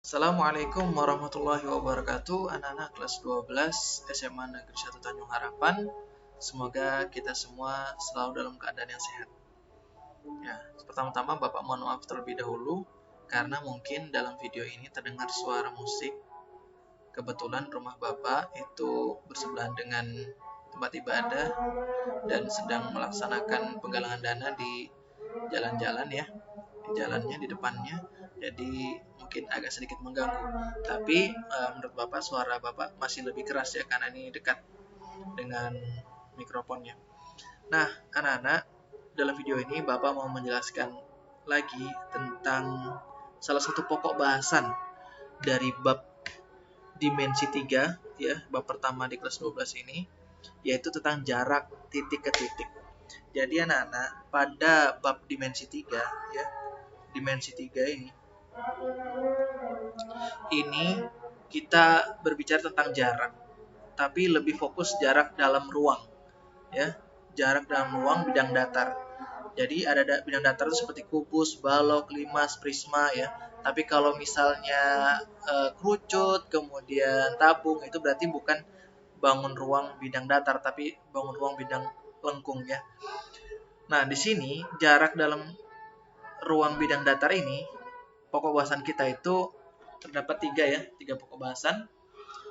Assalamualaikum warahmatullahi wabarakatuh. Anak-anak kelas 12 SMA Negeri 1 Tanjung Harapan. Semoga kita semua selalu dalam keadaan yang sehat. Ya, pertama-tama Bapak mohon maaf terlebih dahulu karena mungkin dalam video ini terdengar suara musik. Kebetulan rumah Bapak itu bersebelahan dengan tempat ibadah dan sedang melaksanakan penggalangan dana di jalan-jalan ya, di jalannya, di depannya. Jadi mungkin agak sedikit mengganggu. Tapi menurut Bapak suara Bapak masih lebih keras ya karena ini dekat dengan mikrofonnya. Nah, anak-anak, dalam video ini Bapak mau menjelaskan lagi tentang salah satu pokok bahasan dari bab dimensi 3 ya, bab pertama di kelas 12 ini, yaitu tentang jarak titik ke titik. Jadi anak-anak, pada bab dimensi 3 ya, dimensi 3 ini kita berbicara tentang jarak, tapi lebih fokus jarak dalam ruang ya, jarak dalam ruang bidang datar. Jadi ada bidang datar itu seperti kubus, balok, limas, prisma ya. Tapi kalau misalnya kerucut, kemudian tabung, itu berarti bukan bangun ruang bidang datar, tapi bangun ruang bidang lengkung ya. Nah, di sini jarak dalam ruang bidang datar ini, pokok bahasan kita itu terdapat tiga pokok bahasan,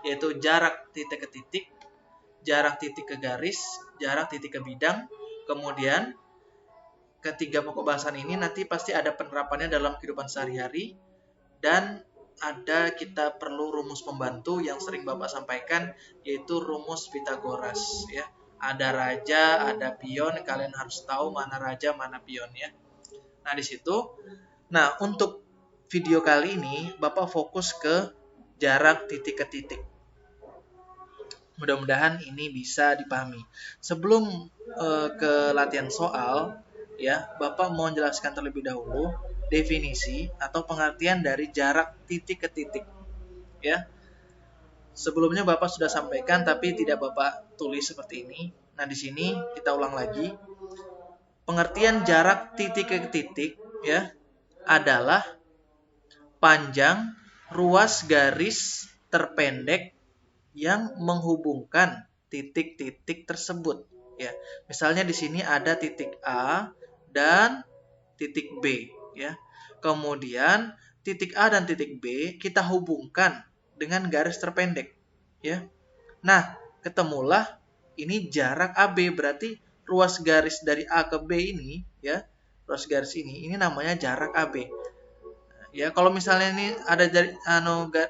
yaitu jarak titik ke titik, jarak titik ke garis, jarak titik ke bidang. Kemudian ketiga pokok bahasan ini nanti pasti ada penerapannya dalam kehidupan sehari-hari, dan kita perlu rumus pembantu yang sering Bapak sampaikan, yaitu rumus Pitagoras ya. Ada raja, ada pion, kalian harus tahu mana raja, mana pion ya. Nah, di situ. Nah, untuk video kali ini Bapak fokus ke jarak titik ke titik. Mudah-mudahan ini bisa dipahami. Sebelum ke latihan soal, ya, Bapak mau menjelaskan terlebih dahulu definisi atau pengertian dari jarak titik ke titik. Ya. Sebelumnya Bapak sudah sampaikan tapi tidak Bapak tulis seperti ini. Nah, di sini kita ulang lagi. Pengertian jarak titik ke titik ya adalah panjang ruas garis terpendek yang menghubungkan titik-titik tersebut ya. Misalnya di sini ada titik A dan titik B ya. Kemudian titik A dan titik B kita hubungkan dengan garis terpendek ya. Nah, ketemulah ini jarak AB, berarti ruas garis dari A ke B ini ya. Ruas garis ini namanya jarak AB. Ya, kalau misalnya ini ada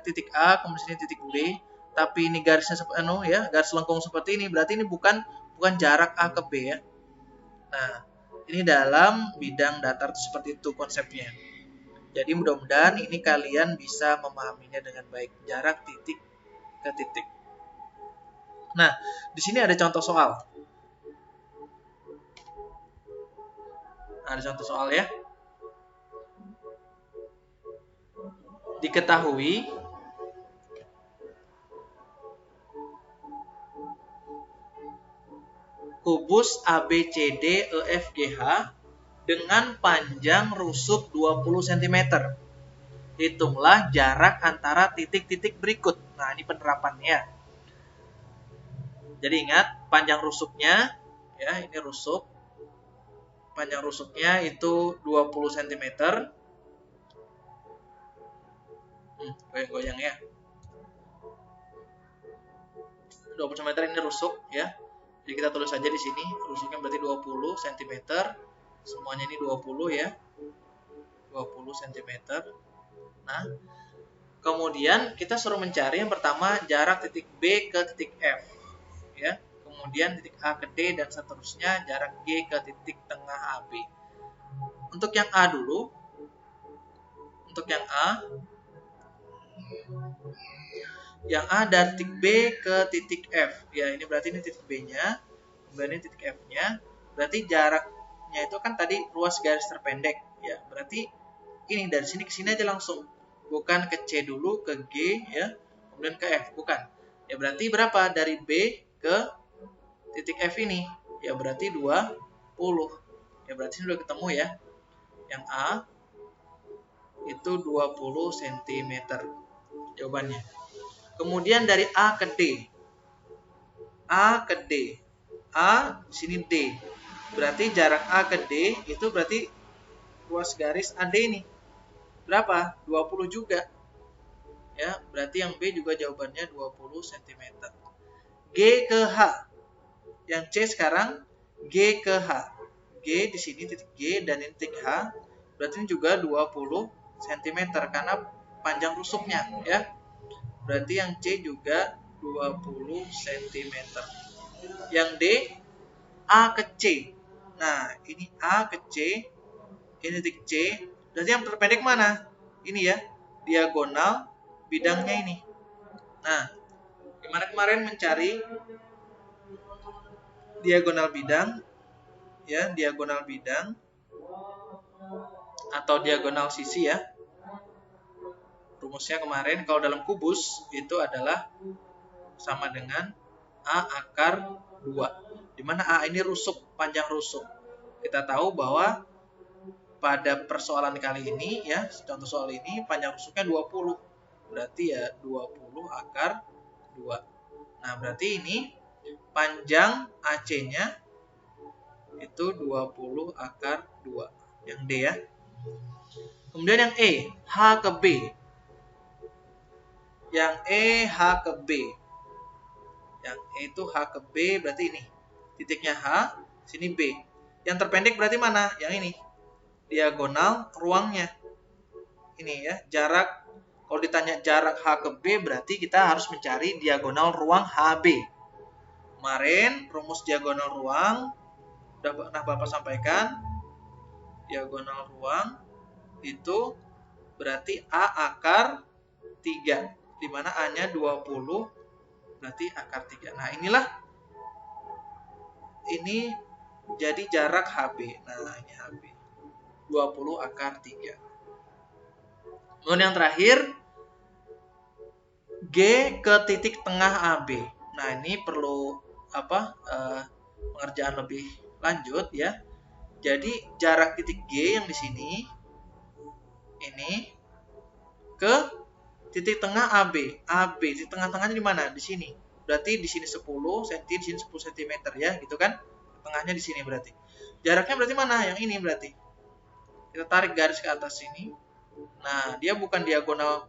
titik A, kemudian titik B, tapi ini garisnya garis lengkung seperti ini, berarti ini bukan jarak A ke B ya. Nah, ini dalam bidang datar seperti itu konsepnya. Jadi mudah-mudahan ini kalian bisa memahaminya dengan baik, jarak titik ke titik. Nah, di sini ada contoh soal. Ada contoh soal ya. Diketahui kubus ABCDEFGH dengan panjang rusuk 20 cm. Hitunglah jarak antara titik-titik berikut. Nah, ini penerapannya. Jadi ingat, panjang rusuknya ya, ini rusuk. Panjang rusuknya itu 20 cm. Goyang-goyang ya. 20 cm ini rusuk ya. Jadi kita tulis saja di sini, rusuknya berarti 20 cm. Semuanya ini 20 ya. 20 cm. Nah, kemudian kita suruh mencari yang pertama jarak titik B ke titik F. Ya. Kemudian titik A ke D dan seterusnya jarak G ke titik tengah AB. Untuk yang A dulu. Untuk yang A. Yang A dari titik B ke titik F. Ya, ini berarti ini titik B-nya. Kemudian ini titik F-nya. Berarti jaraknya itu kan tadi ruas garis terpendek. Ya, berarti ini dari sini ke sini aja langsung. Bukan ke C dulu, ke G, ya. Kemudian ke F, bukan. Ya, berarti berapa? Dari B ke titik F ini. Ya, berarti 20. Ya, berarti ini udah ketemu ya. Yang A. itu 20 cm jawabannya. Kemudian dari A ke D. A ke D. A sini D. Berarti jarak A ke D itu berarti ruas garis AD ini. Berapa? 20 juga. Ya, berarti yang B juga jawabannya 20 cm. G ke H. Yang C sekarang G ke H. G di sini titik G dan ini titik H. Berarti ini juga 20 cm karena panjang rusuknya, ya. Berarti yang C juga 20 cm. Yang D A ke C. Nah, ini A ke C. Ini titik C. Berarti yang terpendek mana? Ini ya, diagonal bidangnya ini. Nah, gimana kemarin mencari diagonal bidang? Ya, diagonal bidang atau diagonal sisi ya. Rumusnya kemarin kalau dalam kubus itu adalah sama dengan A akar 2. Dimana A ini rusuk, panjang rusuk. Kita tahu bahwa pada persoalan kali ini ya, contoh soal ini panjang rusuknya 20. Berarti ya 20 akar 2. Nah, berarti ini panjang AC-nya itu 20 akar 2. Yang D ya. Kemudian yang E, H ke B. Yang E, H ke B. Yang E itu H ke B berarti ini. Titiknya H, sini B. Yang terpendek berarti mana? Yang ini. Diagonal ruangnya. Ini ya, jarak. Kalau ditanya jarak H ke B berarti kita harus mencari diagonal ruang HB. Kemarin rumus diagonal ruang udah pernah Bapak sampaikan. Diagonal ruang itu berarti A akar 3. Di mana A-nya 20 berarti akar 3. Nah, inilah ini jadi jarak HB. Nah, ini HB. 20 akar 3. Kemudian yang terakhir G ke titik tengah AB. Nah, ini perlu pengerjaan lebih lanjut ya. Jadi jarak titik G yang di sini ini ke titik tengah AB. AB di tengah-tengahnya di mana? Di sini. Berarti di sini 10 cm, di sini 10 cm ya, gitu kan? Tengahnya di sini berarti. Jaraknya berarti mana? Yang ini berarti. Kita tarik garis ke atas sini. Nah, dia bukan diagonal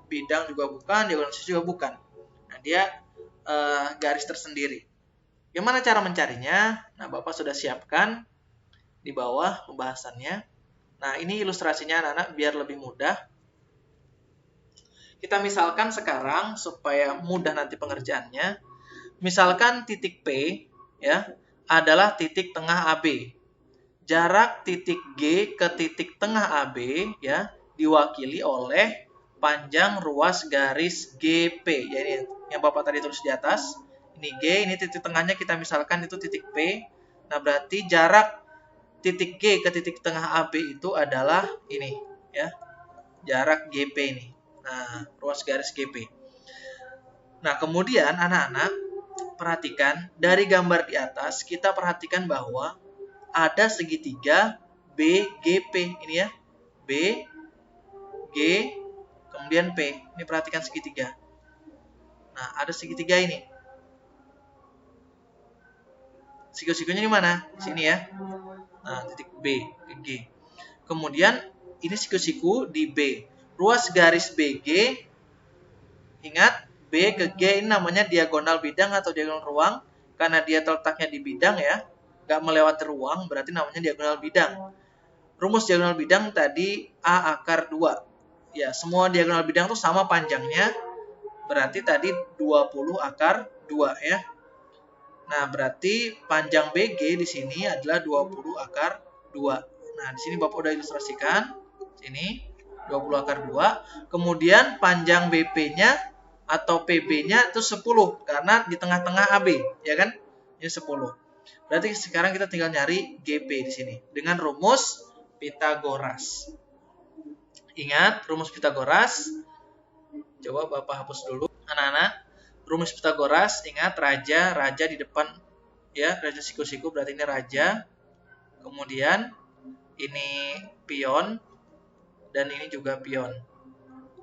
bidang juga bukan, diagonal sisi juga bukan. Nah, dia garis tersendiri. Gimana cara mencarinya? Nah, Bapak sudah siapkan di bawah pembahasannya. Nah, ini ilustrasinya anak-anak biar lebih mudah. Kita misalkan sekarang supaya mudah nanti pengerjaannya. Misalkan titik P ya adalah titik tengah AB. Jarak titik G ke titik tengah AB ya diwakili oleh panjang ruas garis GP. Jadi yang Bapak tadi tulis di atas, ini G, ini titik tengahnya kita misalkan itu titik P. Nah, berarti jarak titik G ke titik tengah AB itu adalah ini ya. Jarak GP ini. Nah, ruas garis GP. Nah, kemudian anak-anak perhatikan dari gambar di atas kita perhatikan bahwa ada segitiga BGP ini ya. B G kemudian P. Ini perhatikan segitiga. Nah, ada segitiga ini. Siku-sikunya di mana? Di sini ya. Nah, titik B ke G. Kemudian ini siku-siku di B. Ruas garis BG, ingat B ke G ini namanya diagonal bidang atau diagonal ruang. Karena dia terletaknya di bidang ya. Gak melewati ruang, berarti namanya diagonal bidang. Rumus diagonal bidang tadi A akar 2. Ya, semua diagonal bidang itu sama panjangnya. Berarti tadi 20 akar 2 ya. Nah, berarti panjang BG di sini adalah 20 akar 2. Nah, di sini Bapak udah ilustrasikan. Sini 20 akar 2. Kemudian panjang BP-nya atau PB-nya itu 10 karena di tengah-tengah AB, ya kan? Ini 10. Berarti sekarang kita tinggal nyari GP di sini dengan rumus Pitagoras. Ingat rumus Pitagoras. Coba Bapak hapus dulu. Anak-anak, rumus Pitagoras, ingat raja di depan ya, raja siku-siku berarti ini raja. Kemudian ini pion. dan ini juga pion.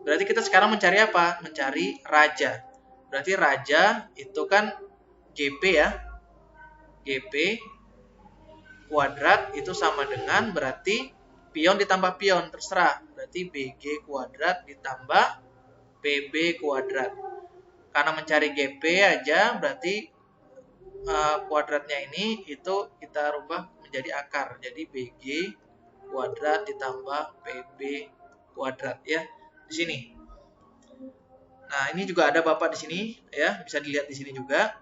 Berarti kita sekarang mencari apa? Mencari raja. Berarti raja itu kan GP ya. GP kuadrat itu sama dengan berarti pion ditambah pion, terserah. Berarti BG kuadrat ditambah PB kuadrat. Karena mencari GP aja, berarti kuadratnya ini itu kita rubah menjadi akar. Jadi BG kuadrat ditambah PB kuadrat ya. Di sini. Nah, ini juga ada Bapak di sini ya, bisa dilihat di sini juga.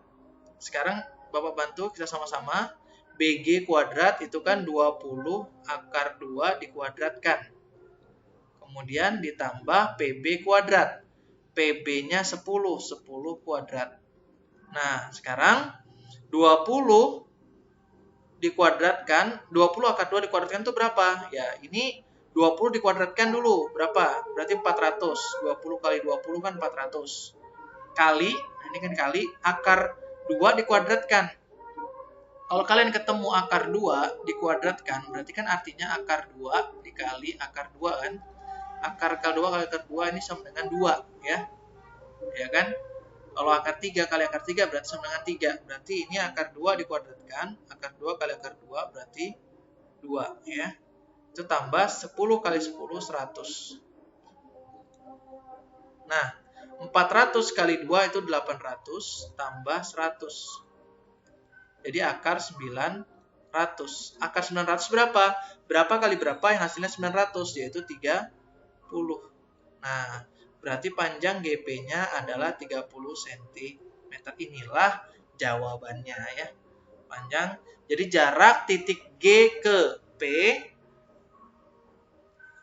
Sekarang Bapak bantu kita sama-sama. BG kuadrat itu kan 20 akar 2 dikuadratkan. Kemudian ditambah PB kuadrat. PB-nya 10 kuadrat. Nah, sekarang 20 dikuadratkan, 20 akar 2 dikuadratkan itu berapa? Ya, ini 20 dikuadratkan dulu. Berapa? Berarti 400. 20 kali 20 kan 400. Kali, ini kan kali, akar 2 dikuadratkan. Kalau kalian ketemu akar 2 dikuadratkan, berarti kan artinya akar 2 dikali akar 2 kan? Akar 2 kali akar 2 ini sama dengan 2 ya. Ya kan? Kalau akar 3 kali akar 3 berarti sama dengan 3. Berarti ini akar 2 dikuadratkan, akar 2 kali akar 2 berarti 2 ya. Itu tambah 10 kali 10 100. Nah, 400 kali 2 itu 800 tambah 100. Jadi akar 900. Akar 900 berapa? Berapa kali berapa yang hasilnya 900? Yaitu 30. Nah, berarti panjang GP-nya adalah 30 cm. Inilah jawabannya ya. Panjang. Jadi jarak titik G ke P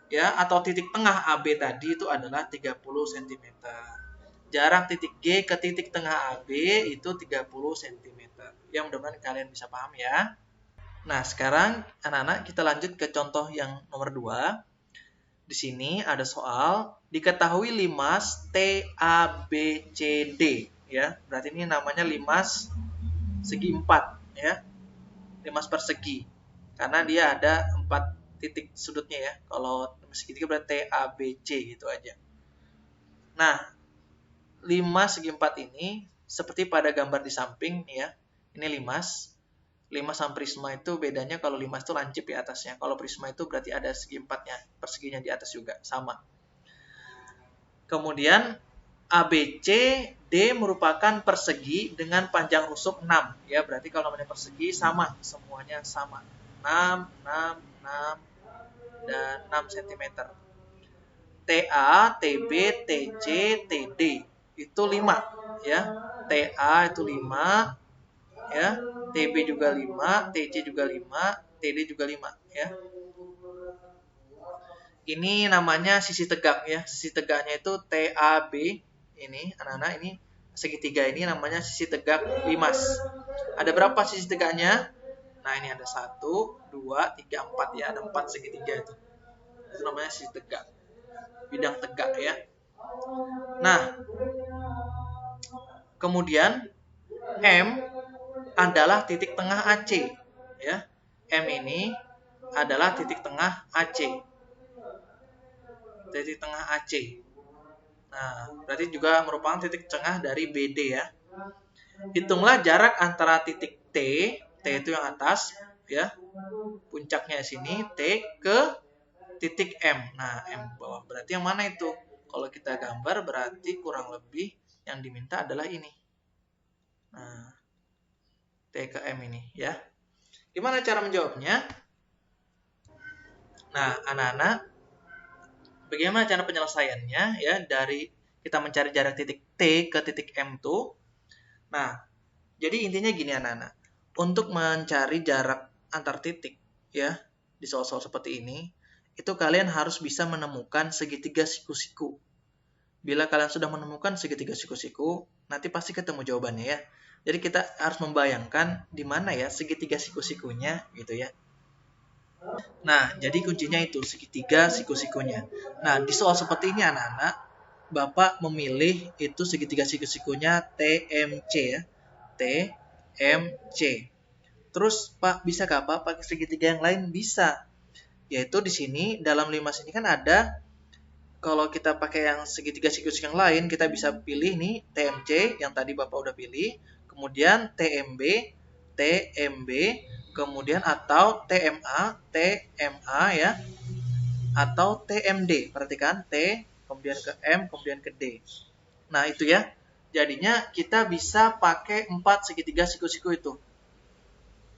ya atau titik tengah AB tadi itu adalah 30 cm. Jarak titik G ke titik tengah AB itu 30 cm. Ya mudah-mudahan kalian bisa paham ya. Nah, sekarang anak-anak kita lanjut ke contoh yang nomor 2. Di sini ada soal diketahui limas TABCD ya. Berarti ini namanya limas segi 4 ya. Limas persegi. Karena dia ada 4 titik sudutnya ya. Kalau segitiga berarti TABC gitu aja. Nah, limas segi 4 ini seperti pada gambar di samping ya. Ini limas. Limas sama prisma itu bedanya kalau limas itu lancip di atasnya. Kalau prisma itu berarti ada segi 4-nya, perseginya di atas juga, sama. Kemudian ABCD merupakan persegi dengan panjang rusuk 6. Ya, berarti kalau namanya persegi sama, semuanya sama. 6, 6, 6, dan 6 cm. TA, TB, TC, TD itu 5 ya. TA itu 5 ya, TB juga 5, TC juga 5, TD juga 5 ya. Ini namanya sisi tegak ya. Sisi tegaknya itu TAB. Ini anak-anak ini segitiga ini namanya sisi tegak limas. Ada berapa sisi tegaknya? Nah, ini ada 1, 2, 3, 4 ya. Ada 4 segitiga itu. Itu namanya sisi tegak. Bidang tegak ya. Nah, kemudian M adalah titik tengah AC ya. M ini adalah titik tengah AC. Titik tengah AC. Nah, berarti juga merupakan titik tengah dari BD ya. Hitunglah jarak antara titik T itu yang atas ya. Puncaknya sini T ke titik M. Nah, M bawah. Berarti yang mana itu? Kalau kita gambar berarti kurang lebih yang diminta adalah ini. Nah, T ke M ini ya. Gimana cara menjawabnya? Nah, anak-anak, bagaimana cara penyelesaiannya ya dari kita mencari jarak titik T ke titik M tuh? Nah, jadi intinya gini anak-anak. Untuk mencari jarak antar titik ya di soal-soal seperti ini, itu kalian harus bisa menemukan segitiga siku-siku. Bila kalian sudah menemukan segitiga siku-siku, nanti pasti ketemu jawabannya ya. Jadi kita harus membayangkan di mana ya segitiga siku-sikunya gitu ya. Nah, jadi kuncinya itu segitiga siku-sikunya. Nah, di soal seperti ini anak-anak, Bapak memilih itu segitiga siku-sikunya TMC ya. TMC. Terus Pak, bisa gak Pak pakai segitiga yang lain? Bisa. Yaitu di sini dalam 5 sini kan ada, kalau kita pakai yang segitiga sikus yang lain, kita bisa pilih nih TMC yang tadi Bapak udah pilih, kemudian TMB, kemudian atau TMA ya, atau TMD. Perhatikan T, kemudian ke M, kemudian ke D. Nah, itu ya. Jadinya kita bisa pakai 4 segitiga siku-siku itu.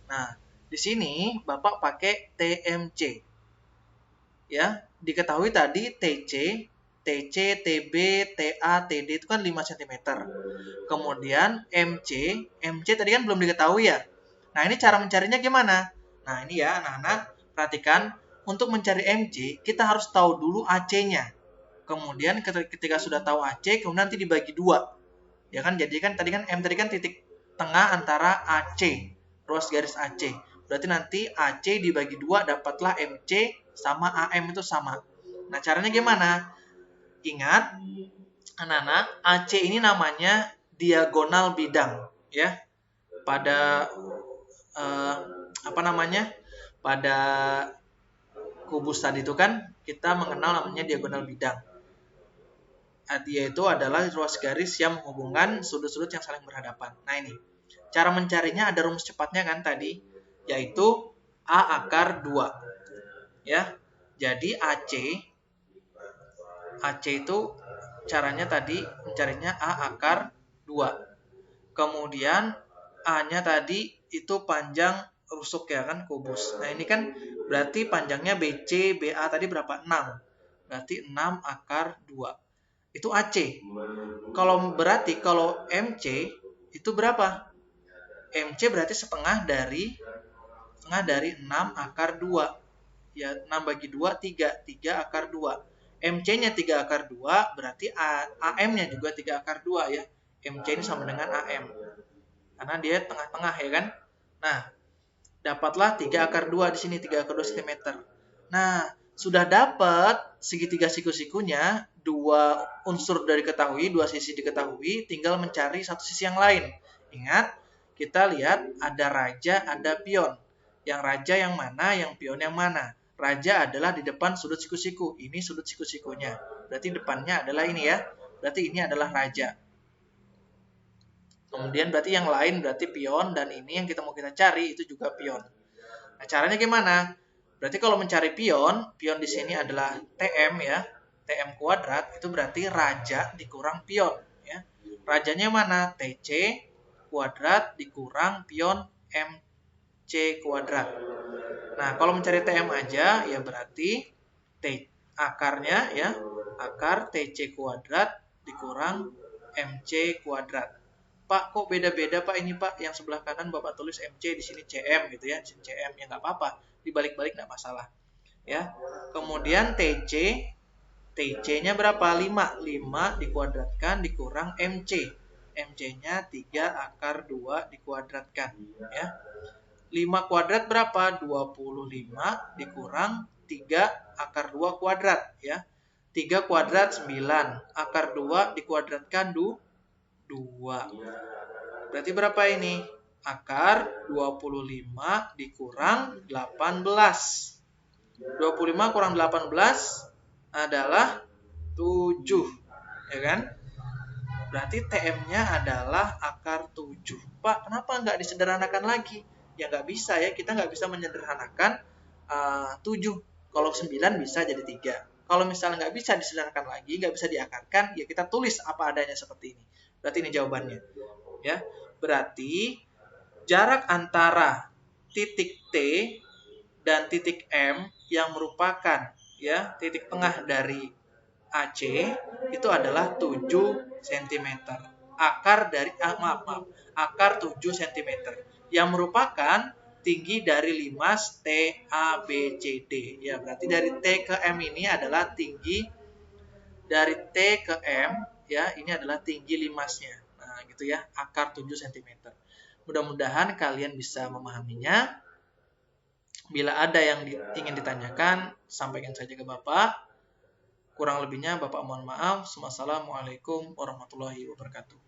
Nah, di sini Bapak pakai TMC. Ya, diketahui tadi TC, TB, TA, TD itu kan 5 cm. Kemudian MC tadi kan belum diketahui ya. Nah, ini cara mencarinya gimana? Nah, ini ya anak-anak, perhatikan. Untuk mencari MC, kita harus tahu dulu AC-nya. Kemudian ketika sudah tahu AC, kemudian nanti dibagi 2. Ya kan, jadi kan tadi kan M tadi kan titik tengah antara AC, ruas garis AC. Berarti nanti AC dibagi 2 dapatlah MC sama AM itu sama. Nah, caranya gimana? Ingat, anak-anak, AC ini namanya diagonal bidang, ya. Pada pada kubus tadi itu kan kita mengenal namanya diagonal bidang. Yaitu adalah ruas garis yang menghubungkan sudut-sudut yang saling berhadapan. Nah, ini. Cara mencarinya ada rumus cepatnya kan tadi, yaitu A akar 2. Ya. Jadi AC itu caranya tadi mencarinya A akar 2. Kemudian A-nya tadi itu panjang rusuk ya kan, kubus. Nah, ini kan berarti panjangnya BC, BA tadi berapa? 6. Berarti 6 akar 2. Itu AC. Berarti kalau MC itu berapa? MC berarti setengah dari 6 akar 2. Ya, 6 bagi 2, 3 akar 2. MC-nya 3 akar 2, berarti AM-nya juga 3 akar 2 ya. MC ini sama dengan AM. Karena dia tengah-tengah ya kan. Nah, dapatlah 3 akar 2 di sini, 3 akar 2 cm. Nah, sudah dapat segitiga siku-sikunya, 2 unsur dari diketahui, 2 sisi diketahui, tinggal mencari satu sisi yang lain. Ingat, kita lihat ada raja, ada pion. Yang raja yang mana, yang pion yang mana? Raja adalah di depan sudut siku-siku. Ini sudut siku-sikunya. Berarti depannya adalah ini ya. Berarti ini adalah raja. Kemudian berarti yang lain berarti pion, dan ini yang mau kita cari itu juga pion. Nah, caranya gimana? Berarti kalau mencari pion di sini adalah TM ya. TM kuadrat itu berarti raja dikurang pion ya. Rajanya mana? TC kuadrat dikurang pion MC kuadrat. Nah, kalau mencari TM aja ya berarti akarnya ya, akar TC kuadrat dikurang MC kuadrat. Pak, kok beda-beda Pak ini Pak? Yang sebelah kanan Bapak tulis MC, di sini CM gitu ya. Di sini CM ya nggak apa-apa. Dibalik-balik nggak masalah. Ya. Kemudian TC-nya berapa? 5. 5 dikuadratkan dikurang MC. MC-nya 3 akar 2 dikuadratkan ya. 5 kuadrat berapa? 25 dikurang 3 akar 2 kuadrat ya. 3 kuadrat 9. Akar 2 dikuadratkan 2. Berarti berapa ini? Akar 25 dikurang 18. 25 kurang 18 adalah 7. Ya kan? Berarti TM-nya adalah akar 7. Pak, kenapa nggak disederhanakan lagi? Ya nggak bisa ya. Kita nggak bisa menyederhanakan 7. Kalau 9 bisa jadi 3. Kalau misalnya nggak bisa disederhanakan lagi, nggak bisa diakarkan, ya kita tulis apa adanya seperti ini. Berarti ini jawabannya. Ya, berarti jarak antara titik T dan titik M yang merupakan ya titik tengah dari AC itu adalah 7 cm. Akar dari akar 7 cm yang merupakan tinggi dari limas TABCD. Ya, berarti dari T ke M ini adalah tinggi dari T ke M ya, ini adalah tinggi limasnya. Nah, gitu ya, akar 7 cm. Mudah-mudahan kalian bisa memahaminya. Bila ada yang ingin ditanyakan, sampaikan saja ke Bapak. Kurang lebihnya Bapak mohon maaf. Wassalamualaikum warahmatullahi wabarakatuh.